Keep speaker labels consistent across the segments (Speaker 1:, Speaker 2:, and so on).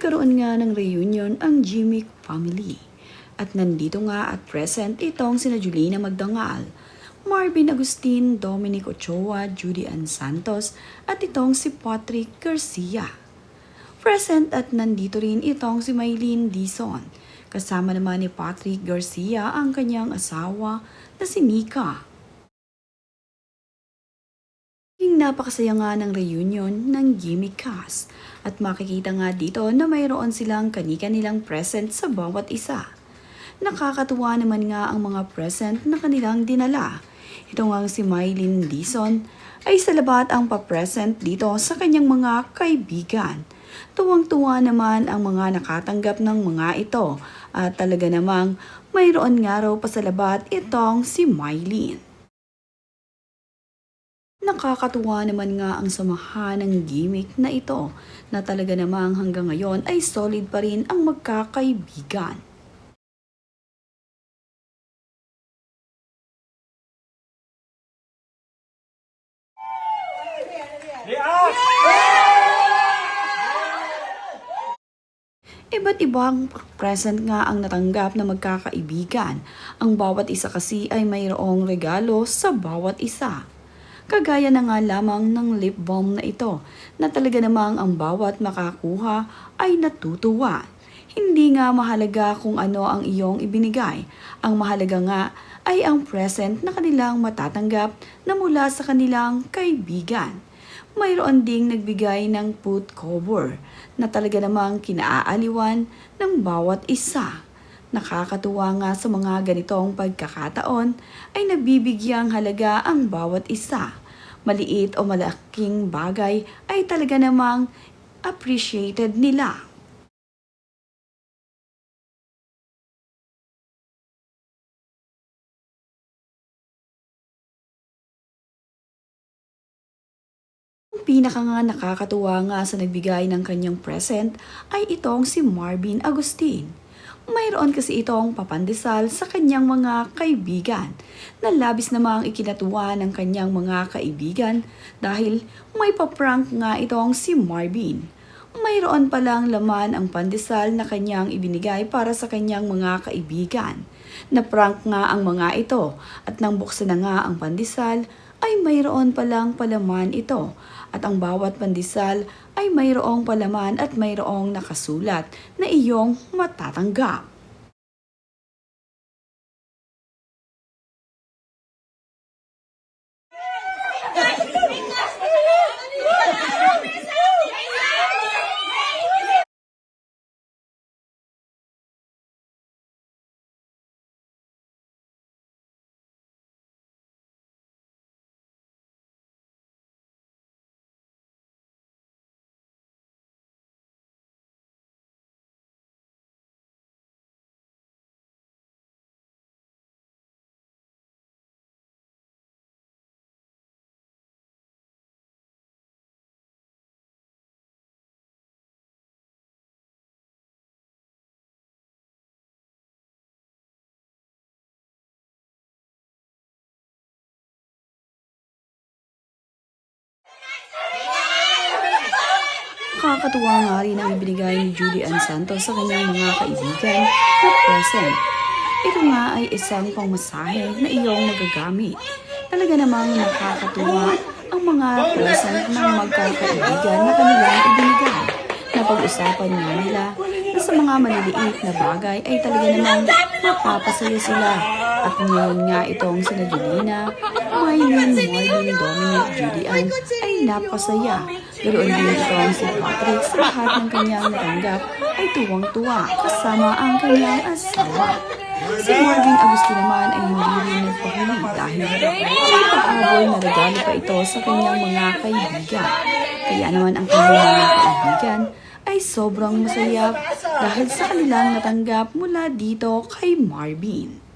Speaker 1: Nagkaroon nga ng reunion ang Jimmy family. At nandito nga at present itong sina Julina Magdangal, Marvin Agustin, Dominic Ochoa, Judy Ann Santos at itong si Patrick Garcia. Present at nandito rin itong si Maylene Dizon. Kasama naman ni Patrick Garcia ang kanyang asawa na si Nika. Napakasaya nga ng reunion ng Gimme Cast at makikita nga dito na mayroon silang kani-kanilang present sa bawat isa. Nakakatuwa naman nga ang mga present na kanilang dinala. Ito nga si Maylene Dizon ay sa labat ang pa-present dito sa kanyang mga kaibigan. Tuwang-tuwa naman ang mga nakatanggap ng mga ito at talaga namang mayroon nga raw pa sa labat itong si Maylene. Nakakatuwa naman nga ang samahan ng gimmick na ito na talaga namang hanggang ngayon ay solid pa rin ang magkakaibigan. Iba't ibang present nga ang natanggap na magkakaibigan. Ang bawat isa kasi ay mayroong regalo sa bawat isa. Kagaya na nga lamang ng lip balm na ito na talaga namang ang bawat makakuha ay natutuwa. Hindi nga mahalaga kung ano ang iyong ibinigay. Ang mahalaga nga ay ang present na kanilang matatanggap na mula sa kanilang kaibigan. Mayroon ding nagbigay ng food cover na talaga namang kinaaaliwan ng bawat isa. Nakakatuwa nga sa mga ganitong pagkakataon ay nabibigyang halaga ang bawat isa. Maliit o malaking bagay ay talaga namang appreciated nila. Ang pinaka nga nakakatuwa nga sa nagbigay ng kanyang present ay itong si Marvin Agustin. Mayroon kasi itong papandesal sa kanyang mga kaibigan na labis namang ikinatuwa ng kanyang mga kaibigan dahil may paprank nga itong si Marvin. Mayroon palang laman ang pandesal na kanyang ibinigay para sa kanyang mga kaibigan. Na-prank nga ang mga ito at nang buksan na nga ang pandesal ay mayroon palang palaman ito at ang bawat pandesal ay mayroong palaman at mayroong nakasulat na iyong matatanggap. Nakakatuwa nga rin ang ibinigay ni Judy Ann Santos sa kanyang mga kaibigan na present. Ito nga ay isang pangmasahe na iyong magagamit. Talaga namang nakakatuwa ang mga present ng magkakaibigan na kanilang ibinigay. Napag-usapan nga nila na sa mga maliliit na bagay ay talaga namang mapapasaya sila. At ngayon nga itong sina Julina, Maylene, Marvin, Dominic, Judy Ann ay napasaya. Ganoon din itong si Patrick sa lahat ng kanyang natanggap ay tuwang-tuwa kasama ang kanyang asawa. Si Marvin Agustin naman ay hindi rin nagpahuli dahil may pahabol na regalo pa ito sa kanyang mga kaibigan. Kaya naman ang kanyang mga kaibigan ay sobrang masaya dahil sa kanilang natanggap mula dito kay Marvin.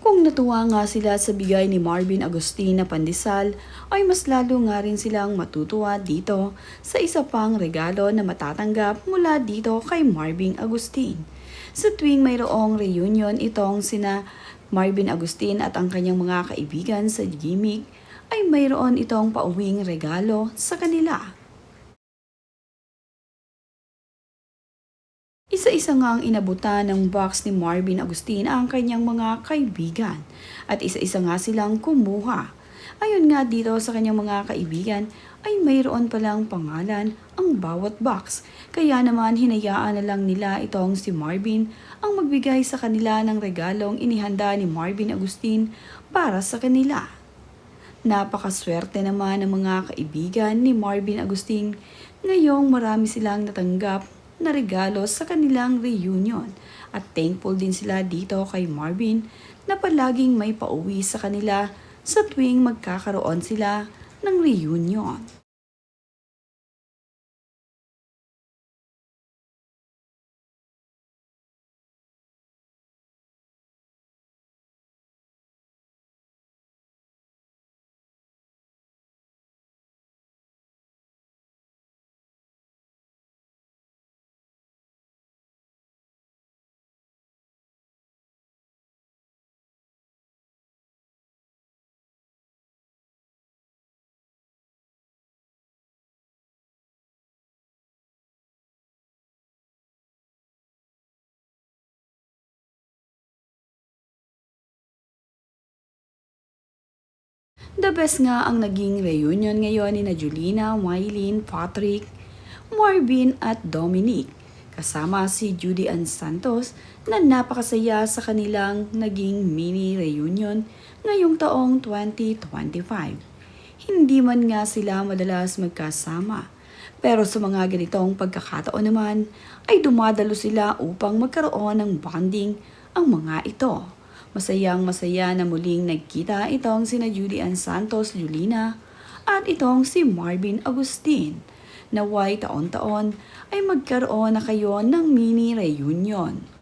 Speaker 1: Kung natuwa nga sila sa bigay ni Marvin Agustin na pandesal, ay mas lalo nga rin silang matutuwa dito sa isa pang regalo na matatanggap mula dito kay Marvin Agustin. Sa tuwing mayroong reunion itong sina Marvin Agustin at ang kanyang mga kaibigan sa gimmick ay mayroon itong pauwing regalo sa kanila. Isa-isa nga ang inabutan ng box ni Marvin Agustin ang kanyang mga kaibigan at isa-isa nga silang kumuha. Ayon nga dito sa kanyang mga kaibigan ay mayroon palang pangalan ang bawat box. Kaya naman hinayaan na lang nila itong si Marvin ang magbigay sa kanila ng regalong inihanda ni Marvin Agustin para sa kanila. Napakaswerte naman ng mga kaibigan ni Marvin Agustin ngayong marami silang natanggap na regalo sa kanilang reunion at thankful din sila dito kay Marvin na palaging may pauwi sa kanila sa tuwing magkakaroon sila ng reunion. The best nga ang naging reunion ngayon ni na Julina, Mylene, Patrick, Marvin at Dominic. Kasama si Judy Ann Santos na napakasaya sa kanilang naging mini reunion ngayong taong 2025. Hindi man nga sila madalas magkasama. Pero sa mga ganitong pagkakataon naman ay dumadalo sila upang magkaroon ng bonding ang mga ito. Masayang masaya na muling nagkita itong sina Judy Ann Santos Julina at itong si Marvin Agustin. Naway taon-taon ay magkaroon na kayo ng mini reunion.